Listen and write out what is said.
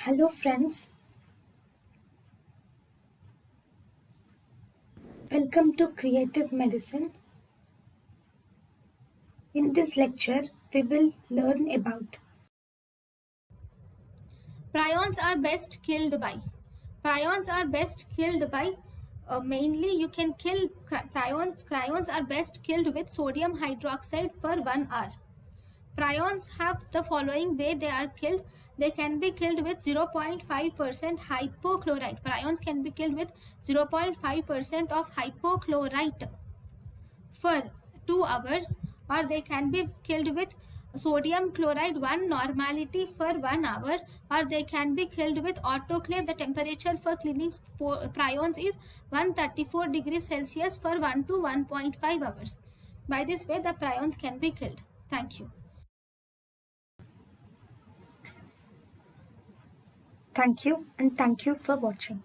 Hello friends, welcome to Creative Medicine. In this lecture, we will learn about Prions are best killed by. Prions are best killed by mainly you can kill prions. Prions are best killed with sodium hydroxide for 1 hour. Prions have the following way they are killed. They can be killed with 0.5% hypochlorite. Prions can be killed with 0.5% of hypochlorite for 2 hours, or they can be killed with sodium chloride 1 normality for 1 hour, or they can be killed with autoclave. The temperature for cleaning prions is 134 degrees Celsius for 1 to 1.5 hours. By this way the prions can be killed. Thank you. thank you and thank you for watching.